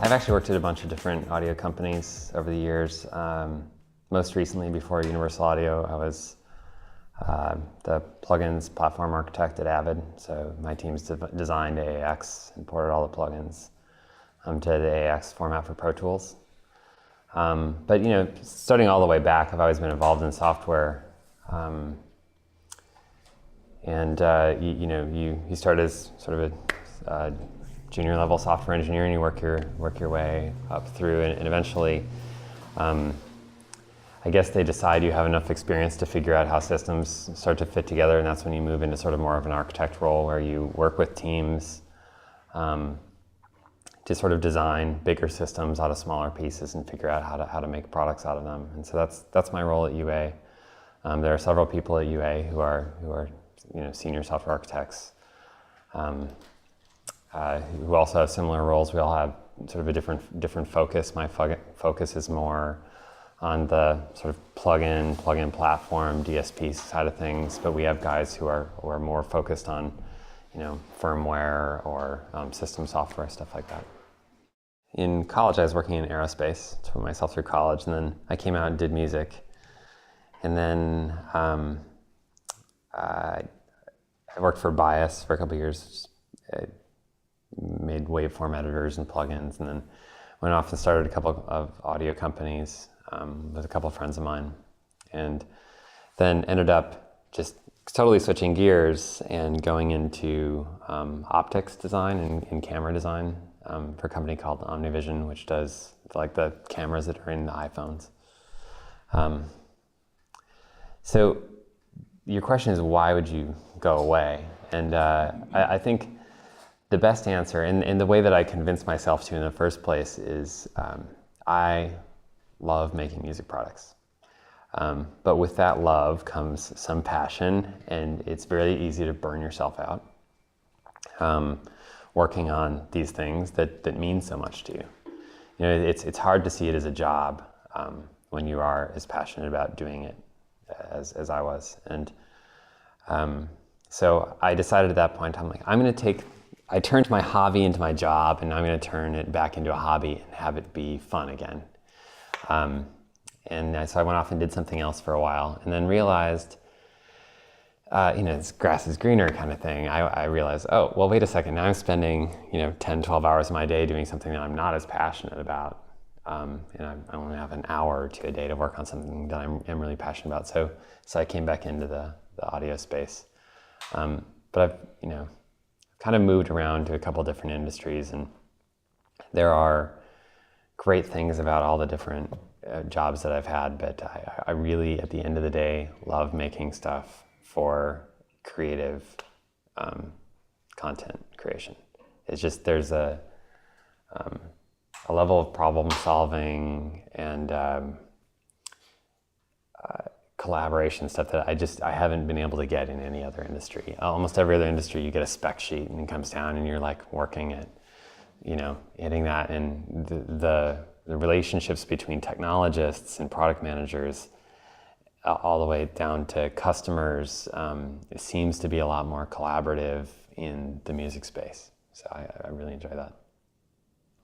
I've actually worked at a bunch of different audio companies over the years. Most recently, before Universal Audio, I was the plugins platform architect at Avid. So my teams designed AAX and ported all the plugins to the AAX format for Pro Tools. But starting all the way back, I've always been involved in software. You start as sort of a junior level software engineer, and you work your way up through, and eventually, I guess they decide you have enough experience to figure out how systems start to fit together, and that's when you move into sort of more of an architect role, where you work with teams to sort of design bigger systems out of smaller pieces and figure out how to make products out of them. And so that's my role at UA. There are several people at UA who are senior software architects who also have similar roles. We all have sort of a different focus. My focus is more on the sort of plug-in platform, DSP side of things, but we have guys who are more focused on firmware or system software, stuff like that. In college, I was working in aerospace to put myself through college, and then I came out and did music. And then I worked for Bias for a couple of years. I made waveform editors and plugins, and then went off and started a couple of audio companies with a couple of friends of mine, and then ended up just totally switching gears and going into optics design and camera design for a company called OmniVision, which does like the cameras that are in the iPhones. So your question is, why would you go away? And I think the best answer, and the way that I convinced myself to in the first place, is I love making music products. But with that love comes some passion, and it's very easy to burn yourself out working on these things that mean so much to you. It's hard to see it as a job when you are as passionate about doing it as I was. And so I decided at that point, I'm like, I turned my hobby into my job, and I'm going to turn it back into a hobby and have it be fun again. So I went off and did something else for a while, and then realized, it's grass is greener kind of thing. I realized, oh, well, wait a second. Now I'm spending, 10, 12 hours of my day doing something that I'm not as passionate about. And I only have an hour or two a day to work on something that I'm really passionate about. So I came back into the audio space. But I've, kind of moved around to a couple different industries, and there are great things about all the different jobs that I've had, but I really, at the end of the day, love making stuff for creative content creation. It's just, there's a level of problem solving and collaboration stuff that I haven't been able to get in any other industry. Almost every other industry, you get a spec sheet and it comes down and you're like working at, hitting that, and the relationships between technologists and product managers all the way down to customers, it seems to be a lot more collaborative in the music space. So I really enjoy that.